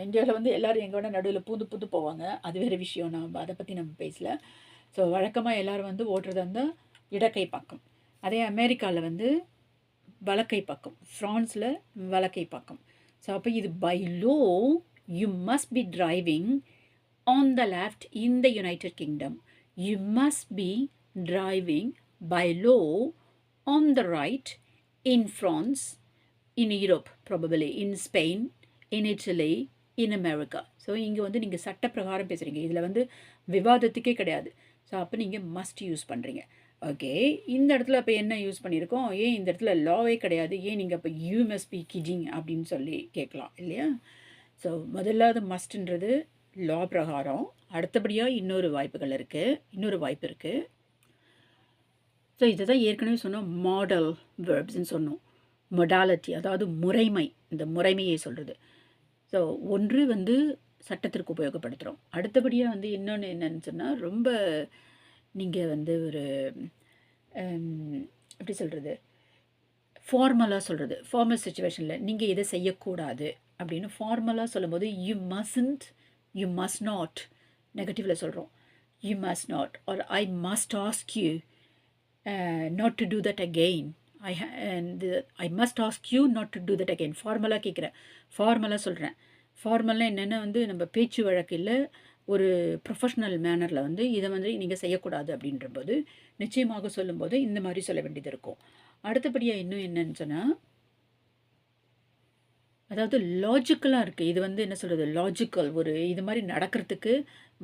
இந்தியாவில் வந்து எல்லோரும் எங்கே வேணால் நடுவில் பூந்து போவாங்க, அது வேறு விஷயம். நம்ம அதை பற்றி நம்ம பேசல. ஸோ வழக்கமாக எல்லோரும் வந்து ஓட்டுறது வந்து இடக்கை பக்கம். அதே அமெரிக்காவில் வந்து வலக்கை பக்கம், ஃப்ரான்ஸில் வலக்கை பக்கம். ஸோ அப்போ இது by law you must be driving on the left in the United Kingdom. You must be driving by law on the right in France, in Europe, probably in Spain, in Italy, in America. So இங்கே வந்து நீங்கள் சட்ட பிரகாரம் பேசுகிறீங்க, இதில் வந்து விவாதத்துக்கே கிடையாது. ஸோ அப்போ நீங்கள் மஸ்ட் யூஸ் பண்ணுறீங்க. ஓகே, இந்த இடத்துல அப்போ என்ன யூஸ் பண்ணியிருக்கோம், ஏன் இந்த இடத்துல லாவே கிடையாது, ஏன் நீங்கள் அப்போ யூ மஸ்ட் பி கிடிங் அப்படின்னு சொல்லி கேட்கலாம், இல்லையா? ஸோ முதலாவது மஸ்ட்ன்றது லா பிரகாரம். அடுத்தபடியாக இன்னொரு வாய்ப்பு இருக்குது. ஸோ இதை தான் ஏற்கனவே சொன்னோம், மாடல் வேர்ப்ஸ்ன்னு சொன்னோம். மொடாலிட்டி, அதாவது முறைமை, இந்த முறைமையை சொல்கிறது. ஸோ ஒன்று வந்து சட்டத்திற்கு உபயோகப்படுத்துகிறோம். அடுத்தபடியாக வந்து இன்னொன்று என்னன்னு சொன்னால், ரொம்ப நீங்கள் வந்து ஒரு எப்படி சொல்கிறது, ஃபார்மலாக சொல்கிறது. ஃபார்மல் சுச்சுவேஷனில் நீங்கள் இதை செய்யக்கூடாது அப்படின்னு ஃபார்மலாக சொல்லும்போது you mustn't, you must not. நெகட்டிவில் சொல்கிறோம், you must not, or I must ask you not to do that again. I must ask you not to do that again. ஃபார்மலாக கேட்குறேன், ஃபார்மலாக சொல்கிறேன். ஃபார்மலாக என்னென்னா வந்து நம்ம பேச்சு வழக்கில் ஒரு ப்ரொஃபஷ்னல் மேனரில் வந்து இதை வந்து நீங்கள் செய்யக்கூடாது அப்படின்றபோது நிச்சயமாக சொல்லும்போது இந்த மாதிரி சொல்ல வேண்டியது இருக்கும். அடுத்தபடியாக இன்னும் என்னன்னு சொன்னால், அதாவது லாஜிக்கலாக இருக்குது. இது வந்து என்ன சொல்கிறது, லாஜிக்கல் ஒரு இது மாதிரி நடக்கிறதுக்கு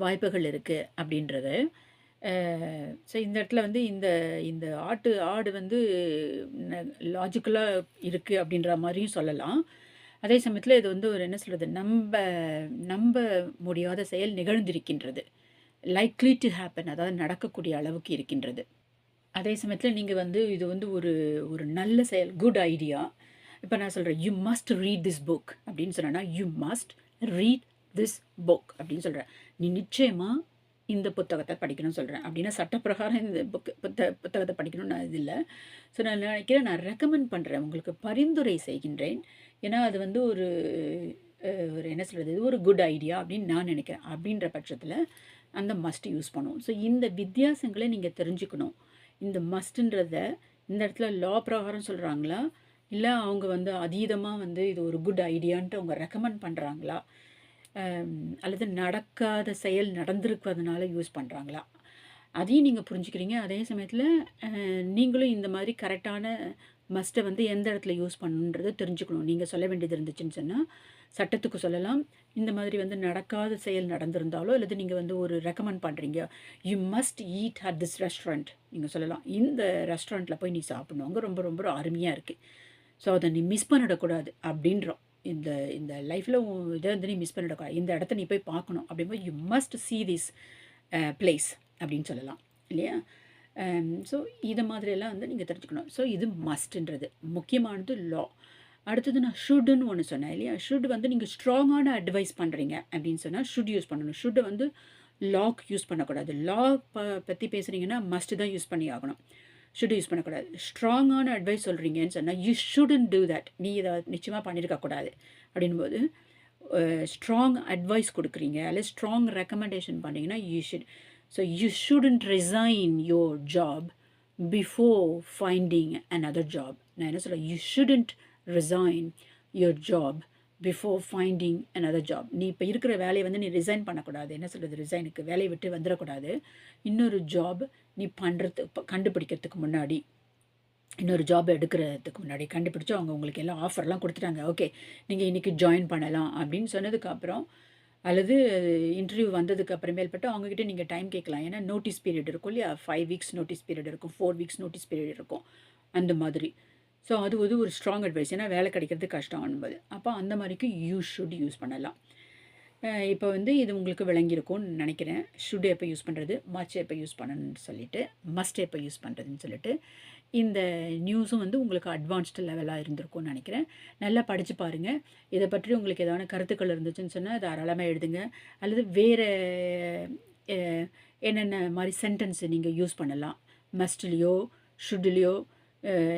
வாய்ப்புகள் இருக்குது அப்படின்றது. ஸோ இந்த இடத்துல வந்து இந்த இந்த ஆடு வந்து லாஜிக்கலாக இருக்குது அப்படின்ற மாதிரியும் சொல்லலாம். அதே சமயத்தில் இது வந்து ஒரு என்ன சொல்கிறது, நம்ப முடியாத செயல் நிகழ்ந்திருக்கின்றது. லைக்லி டு ஹேப்பன், அதாவது நடக்கக்கூடிய அளவுக்கு இருக்கின்றது. அதே சமயத்தில் நீங்கள் வந்து இது வந்து ஒரு ஒரு நல்ல செயல், குட் ஐடியா. இப்போ நான் சொல்கிறேன், you must read this book அப்படின்னு சொன்னேன்னா, you must read this book அப்படின்னு சொல்கிறேன். நீ நிச்சயமாக இந்த புத்தகத்தை படிக்கணும்னு சொல்கிறேன். அப்படின்னா சட்டப்பிரகாரம் இந்த புத்தகத்தை படிக்கணும்னு நான் இது இல்லை. ஸோ நான் நினைக்கிறேன், நான் ரெக்கமெண்ட் பண்ணுறேன், உங்களுக்கு பரிந்துரை செய்கின்றேன். ஏன்னா அது வந்து ஒரு ஒரு என்ன சொல்கிறது, இது ஒரு குட் ஐடியா அப்படின்னு நான் நினைக்கிறேன். அப்படின்ற பட்சத்தில் அந்த மஸ்ட் யூஸ் பண்ணுவோம். ஸோ இந்த வித்தியாசங்களை நீங்கள் தெரிஞ்சுக்கணும். இந்த மஸ்ட்டுன்றத இந்த இடத்துல லா பிரகாரம் சொல்கிறாங்களா, இல்லை அவங்க வந்து அதீதமாக வந்து இது ஒரு குட் ஐடியான்ட்டு அவங்க ரெக்கமெண்ட் பண்ணுறாங்களா, அல்லது நடக்காத செயல் நடந்திருக்கிறதுனால யூஸ் பண்ணுறாங்களா, அதையும் நீங்கள் புரிஞ்சுக்கிறீங்க. அதே சமயத்தில் நீங்களும் இந்த மாதிரி கரெக்டான மஸ்ட்டை வந்து எந்த இடத்துல யூஸ் பண்ணணுன்றதை தெரிஞ்சுக்கணும். நீங்கள் சொல்ல வேண்டியது இருந்துச்சுன்னு சொன்னால் சட்டத்துக்கு சொல்லலாம். இந்த மாதிரி வந்து நடக்காத செயல் நடந்திருந்தாலோ, அல்லது நீங்கள் வந்து ஒரு ரெக்கமெண்ட் பண்ணுறீங்க, you must eat at this restaurant, நீங்கள் சொல்லலாம், இந்த ரெஸ்டாரண்ட்டில் போய் நீ சாப்பிடணும், அங்கே ரொம்ப ரொம்ப அருமையாக இருக்குது, ஸோ அதை நீ மிஸ் பண்ணிடக்கூடாது அப்படின்றோம். இந்த இந்த லைஃப்பில் இதை வந்து நீ மிஸ் பண்ணிடக்கூடாது, இந்த இடத்த நீ போய் பார்க்கணும் அப்படிங்கும்போது you must see this place அப்படின்னு சொல்லலாம் இல்லையா. ஸோ இதை மாதிரியெல்லாம் வந்து நீங்கள் தெரிஞ்சுக்கணும். ஸோ இது மஸ்ட்ன்றது முக்கியமானது லா. அடுத்தது நான் ஷுட்டுன்னு ஒன்று சொன்னேன் இல்லையா. ஷுட் வந்து நீங்கள் ஸ்ட்ராங்கான அட்வைஸ் பண்ணுறீங்க அப்படின்னு சொன்னால் ஷுட் யூஸ் பண்ணணும். ஷுட்டை வந்து லாக் யூஸ் பண்ணக்கூடாது. லா பற்றி பேசுகிறீங்கன்னா மஸ்ட் தான் யூஸ் பண்ணி ஆகணும், ஷுட் யூஸ் பண்ணக்கூடாது. ஸ்ட்ராங்கான அட்வைஸ் சொல்கிறீங்கன்னு சொன்னால் யூ ஷுடன்ட் டூ தட், நீ இதை நிச்சயமாக பண்ணியிருக்கக்கூடாது அப்படின்போது ஸ்ட்ராங் அட்வைஸ் கொடுக்குறீங்க அல்லது ஸ்ட்ராங் ரெக்கமெண்டேஷன் பண்ணிங்கன்னா you should. So you shouldn't resign your job before finding another job. நான் என்ன சொல்கிறேன், you shouldn't resign your job before finding another job. நீ இப்போ இருக்கிற வேலையை வந்து நீ ரிசைன் பண்ணக்கூடாது. என்ன சொல்கிறது, ரிசைனுக்கு வேலையை விட்டு வந்துடக்கூடாது. இன்னொரு ஜாப் நீ கண்டுபிடிக்கிறதுக்கு முன்னாடி, இன்னொரு ஜாப் எடுக்கிறதுக்கு முன்னாடி கண்டுபிடிச்சி அவங்க உங்களுக்கு எல்லாம் ஆஃபர்லாம் கொடுத்துட்டாங்க, ஓகே நீங்கள் இன்றைக்கி ஜாயின் பண்ணலாம் அப்படின்னு சொன்னதுக்கப்புறம், அல்லது இன்டர்வியூ வந்ததுக்கு அப்புறமேல்பட்டு அவங்கக்கிட்ட நீங்கள் டைம் கேட்கலாம். ஏன்னா நோட்டீஸ் பீரியட் இருக்கும் இல்லையா, 5 வீக்ஸ் நோட்டீஸ் பீரியட் இருக்கும், 4 வீக்ஸ் நோட்டீஸ் பீரியட் இருக்கும், அந்த மாதிரி. ஸோ அது வந்து ஒரு ஸ்ட்ராங் அட்வைஸ். ஏன்னா வேலை கிடைக்கிறது கஷ்டம் என்பது. அப்போ அந்த மாதிரிக்கு யூ ஷுட் யூஸ் பண்ணலாம். இப்போ வந்து இது உங்களுக்கு விளங்கியிருக்கும்னு நினைக்கிறேன். ஷுட் எப்போ யூஸ் பண்ணுறது, மஸ்ட் எப்போ யூஸ் பண்ணணும்னு சொல்லிட்டு, மஸ்ட் எப்போ யூஸ் பண்ணுறதுன்னு சொல்லிட்டு, இந்த நியூஸும் வந்து உங்களுக்கு அட்வான்ஸ்டு லெவலாக இருந்திருக்கும்னு நினைக்கிறேன். நல்லா படித்து பாருங்கள். இதை பற்றி உங்களுக்கு ஏதாவது கருத்துக்கள் இருந்துச்சுன்னு சொன்னால் தாராளமாக எழுதுங்க. அல்லது வேறு என்னென்ன மாதிரி சென்டென்ஸ் நீங்கள் யூஸ் பண்ணலாம், மஸ்ட்லேயோ ஷுட்லேயோ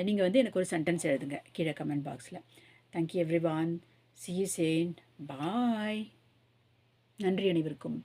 நீங்கள் வந்து எனக்கு ஒரு சென்டென்ஸ் எழுதுங்க கீழே கமெண்ட் பாக்ஸில். Thank you every one. see you soon. பாய். நன்றி அனைவருக்கும்.